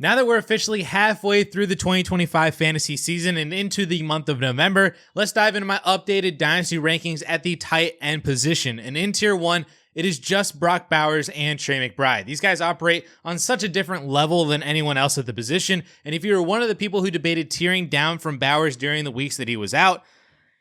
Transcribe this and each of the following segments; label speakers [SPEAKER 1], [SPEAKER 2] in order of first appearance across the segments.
[SPEAKER 1] Now that we're officially halfway through the 2025 fantasy season and into the month of November, let's dive into my updated Dynasty rankings at the tight end position. And in Tier 1, it is just Brock Bowers and Trey McBride. These guys operate on such a different level than anyone else at the position, and if you were one of the people who debated tearing down from Bowers during the weeks that he was out,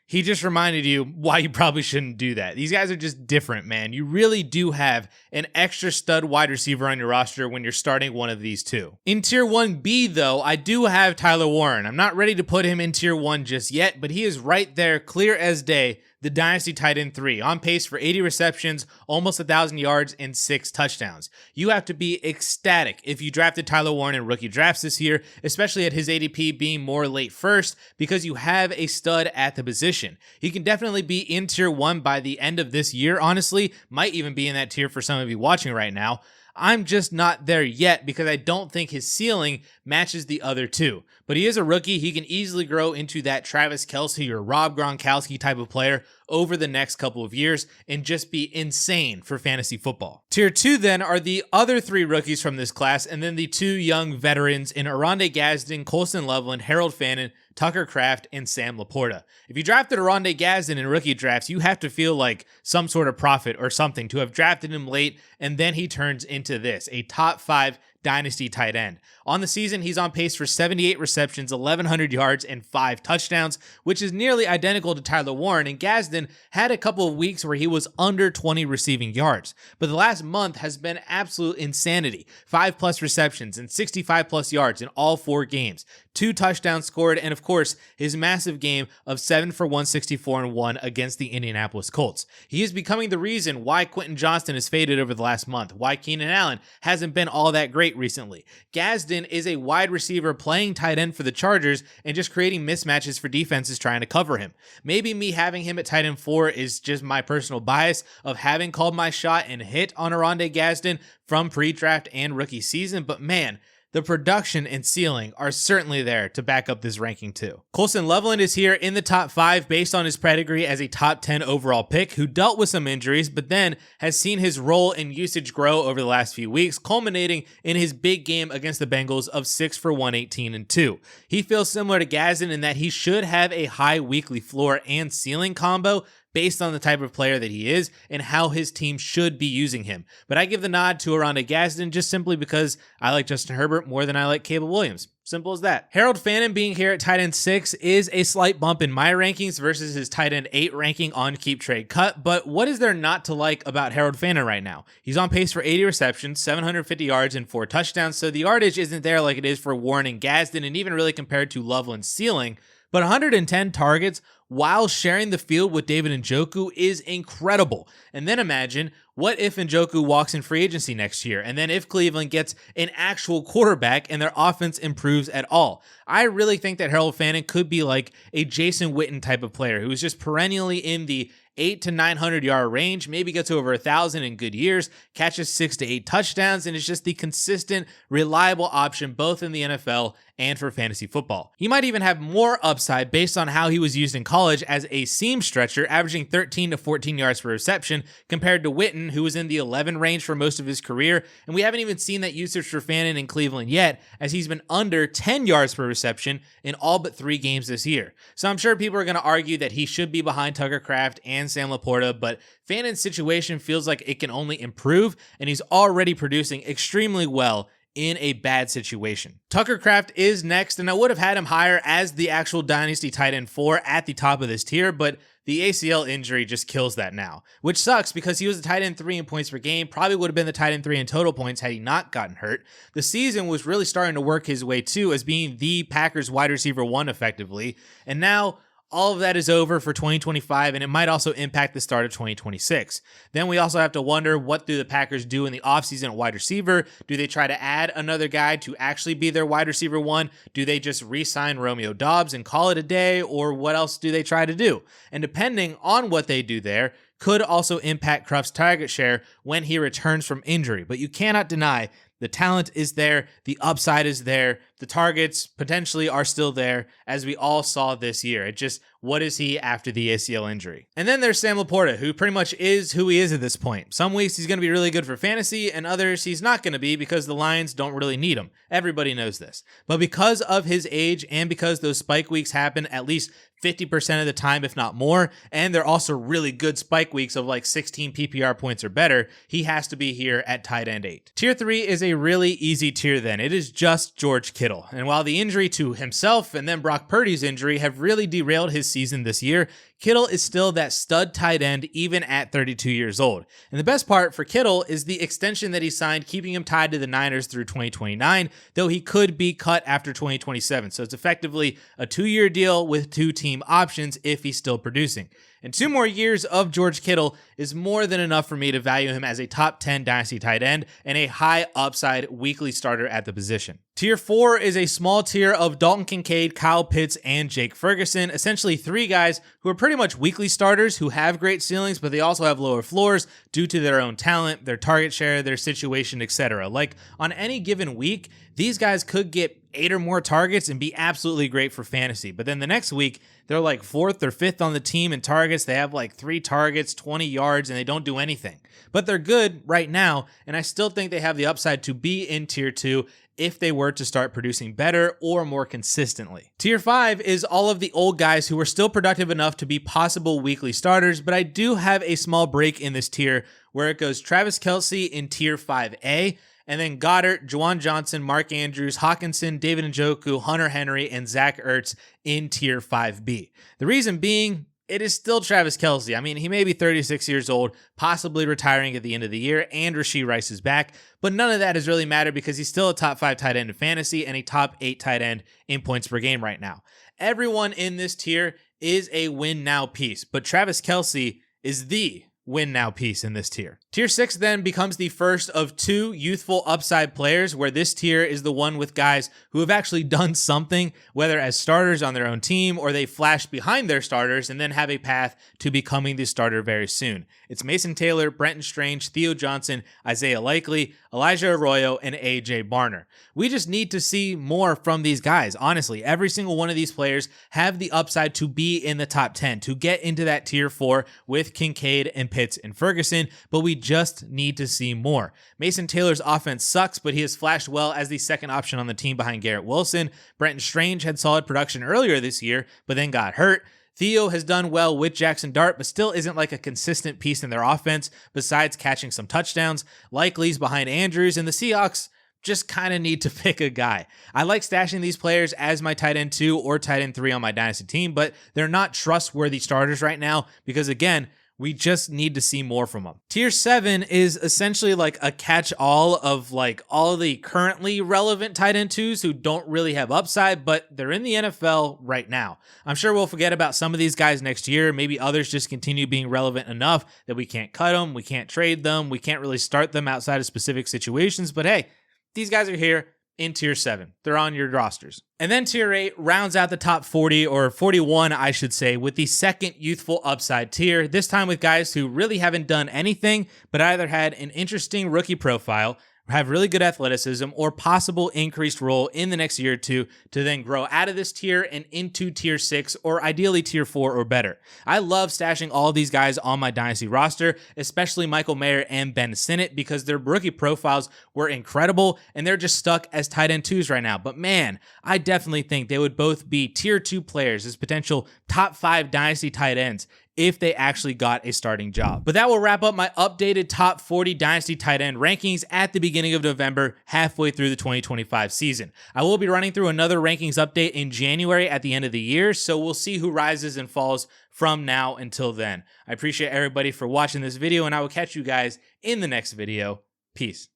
[SPEAKER 1] he just reminded you why you probably shouldn't do that. These guys are just different, man. You really do have an extra stud wide receiver on your roster when you're starting one of these two. In Tier 1B, though, I do have Tyler Warren. I'm not ready to put him in Tier 1 just yet, but he is right there, clear as day, the Dynasty tight end 3, on pace for 80 receptions, almost 1,000 yards, and 6 touchdowns. You have to be ecstatic if you drafted Tyler Warren in rookie drafts this year, especially at his ADP being more late first, because you have a stud at the position. He can definitely be in Tier 1 by the end of this year, honestly. Might even be in that tier for some of you watching right now. I'm just not there yet because I don't think his ceiling matches the other two. But he is a rookie. He can easily grow into that Travis Kelce or Rob Gronkowski type of player over the next couple of years and just be insane for fantasy football. Tier 2 then are the other 3 rookies from this class, and then the 2 young veterans in Oronde Gadsden, Colston Loveland, Harold Fannin, Tucker Kraft, and Sam Laporta. If you drafted Oronde Gadsden in rookie drafts, you have to feel like some sort of prophet or something to have drafted him late, and then he turns into this, a top 5 Dynasty tight end. On the season, he's on pace for 78 receptions, 1,100 yards, and 5 touchdowns, which is nearly identical to Tyler Warren, and Gadsden had a couple of weeks where he was under 20 receiving yards. But the last month has been absolute insanity. 5+ receptions and 65+ yards in all 4 games. 2 touchdowns scored, and of course, his massive game of 7 for 164 and 1 against the Indianapolis Colts. He is becoming the reason why Quentin Johnston has faded over the last month, why Keenan Allen hasn't been all that great recently. Gadsden is a wide receiver playing tight end for the Chargers and just creating mismatches for defenses trying to cover him. Maybe me having him at tight end 4 is just my personal bias of having called my shot and hit on Oronde Gadsden from pre-draft and rookie season, but man, the production and ceiling are certainly there to back up this ranking too. Colston Loveland is here in the top 5 based on his pedigree as a top 10 overall pick who dealt with some injuries, but then has seen his role and usage grow over the last few weeks, culminating in his big game against the Bengals of 6 for 118 and 2. He feels similar to Gadsden in that he should have a high weekly floor and ceiling combo based on the type of player that he is and how his team should be using him. But I give the nod to Oronde Gadsden just simply because I like Justin Herbert more than I like Caleb Williams. Simple as that. Harold Fannin being here at tight end 6 is a slight bump in my rankings versus his tight end 8 ranking on Keep Trade Cut, but what is there not to like about Harold Fannin right now? He's on pace for 80 receptions, 750 yards, and 4 touchdowns, so the yardage isn't there like it is for Warren and Gadsden, and even really compared to Loveland's ceiling, but 110 targets while sharing the field with David Njoku is incredible. And then imagine, what if Njoku walks in free agency next year? And then if Cleveland gets an actual quarterback and their offense improves at all? I really think that Harold Fannin could be like a Jason Witten type of player who is just perennially in the 800 to 900 yard range, maybe gets over 1,000 in good years, catches 6 to 8 touchdowns, and is just the consistent, reliable option both in the NFL and for fantasy football. He might even have more upside based on how he was used in college as a seam stretcher, averaging 13 to 14 yards per reception, compared to Witten, who was in the 11 range for most of his career, and we haven't even seen that usage for Fannin in Cleveland yet, as he's been under 10 yards per reception in all but 3 games this year. So I'm sure people are going to argue that he should be behind Tucker Kraft and Sam Laporta, but Fannin's situation feels like it can only improve, and he's already producing extremely well in a bad situation. Tucker Kraft is next, and I would have had him higher as the actual Dynasty tight end 4 at the top of this tier, but the ACL injury just kills that now, which sucks because he was the tight end 3 in points per game, probably would have been the tight end 3 in total points had he not gotten hurt. The season was really starting to work his way too as being the Packers wide receiver 1 effectively, and now all of that is over for 2025, and it might also impact the start of 2026. Then we also have to wonder, what do the Packers do in the offseason at wide receiver? Do they try to add another guy to actually be their wide receiver 1? Do they just re-sign Romeo Doubs and call it a day? Or what else do they try to do? And depending on what they do there, could also impact Kraft's target share when he returns from injury. But you cannot deny the talent is there, the upside is there, the targets potentially are still there, as we all saw this year. It just, what is he after the ACL injury? And then there's Sam Laporta, who pretty much is who he is at this point. Some weeks he's going to be really good for fantasy, and others he's not going to be because the Lions don't really need him. Everybody knows this. But because of his age and because those spike weeks happen at least 50% of the time, if not more, and they're also really good spike weeks of like 16 PPR points or better, he has to be here at tight end 8. Tier 3 is a really easy tier then. It is just George Kittle. And while the injury to himself and then Brock Purdy's injury have really derailed his season this year, Kittle is still that stud tight end even at 32 years old. And the best part for Kittle is the extension that he signed, keeping him tied to the Niners through 2029, though he could be cut after 2027. So it's effectively a 2-year deal with 2 team options if he's still producing. And 2 more years of George Kittle is more than enough for me to value him as a top 10 dynasty tight end and a high upside weekly starter at the position. Tier 4 is a small tier of Dalton Kincaid, Kyle Pitts, and Jake Ferguson, essentially 3 guys who are pretty much weekly starters who have great ceilings, but they also have lower floors due to their own talent, their target share, their situation, etc. Like on any given week, these guys could get 8 or more targets and be absolutely great for fantasy. But then the next week, they're like 4th or 5th on the team in targets. They have like 3 targets, 20 yards, and they don't do anything. But they're good right now, and I still think they have the upside to be in tier 2 if they were to start producing better or more consistently. Tier 5 is all of the old guys who are still productive enough to be possible weekly starters, but I do have a small break in this tier where it goes Travis Kelce in tier 5A, and then Goddard, Juwan Johnson, Mark Andrews, Hawkinson, David Njoku, Hunter Henry, and Zach Ertz in tier 5B. The reason being, it is still Travis Kelce. I mean, he may be 36 years old, possibly retiring at the end of the year, and Rashee Rice is back, but none of that has really mattered because he's still a top 5 tight end in fantasy and a top 8 tight end in points per game right now. Everyone in this tier is a win now piece, but Travis Kelce is the win now piece in this tier. Tier 6 then becomes the first of 2 youthful upside players, where this tier is the one with guys who have actually done something, whether as starters on their own team or they flash behind their starters and then have a path to becoming the starter very soon. It's Mason Taylor, Brenton Strange, Theo Johnson, Isaiah Likely, Elijah Arroyo, and AJ Barner. We just need to see more from these guys. Honestly, every single one of these players have the upside to be in the top 10, to get into that tier 4 with Kincaid and Pitts and Ferguson, but we just need to see more. Mason Taylor's offense sucks, but he has flashed well as the second option on the team behind Garrett Wilson. Brenton Strange had solid production earlier this year, but then got hurt. Theo has done well with Jackson Dart, but still isn't like a consistent piece in their offense besides catching some touchdowns. Likely's behind Andrews, and the Seahawks just kind of need to pick a guy. I like stashing these players as my tight end 2 or tight end 3 on my dynasty team, but they're not trustworthy starters right now because, again, we just need to see more from them. Tier 7 is essentially like a catch-all of like all of the currently relevant tight end 2s who don't really have upside, but they're in the NFL right now. I'm sure we'll forget about some of these guys next year. Maybe others just continue being relevant enough that we can't cut them, we can't trade them, we can't really start them outside of specific situations. But hey, these guys are here in tier 7. They're on your rosters. And then tier 8 rounds out the top 40, or 41, I should say, with the second youthful upside tier, this time with guys who really haven't done anything, but either had an interesting rookie profile, have really good athleticism, or possible increased role in the next year or 2 to then grow out of this tier and into tier 6, or ideally tier 4 or better. I love stashing all these guys on my dynasty roster, especially Michael Mayer and Ben Sinnott, because their rookie profiles were incredible and they're just stuck as tight end 2s right now. But man, I definitely think they would both be tier 2 players as potential top 5 dynasty tight ends if they actually got a starting job. But that will wrap up my updated top 40 dynasty tight end rankings at the beginning of November, halfway through the 2025 season. I will be running through another rankings update in January at the end of the year, so we'll see who rises and falls from now until then. I appreciate everybody for watching this video, and I will catch you guys in the next video. Peace.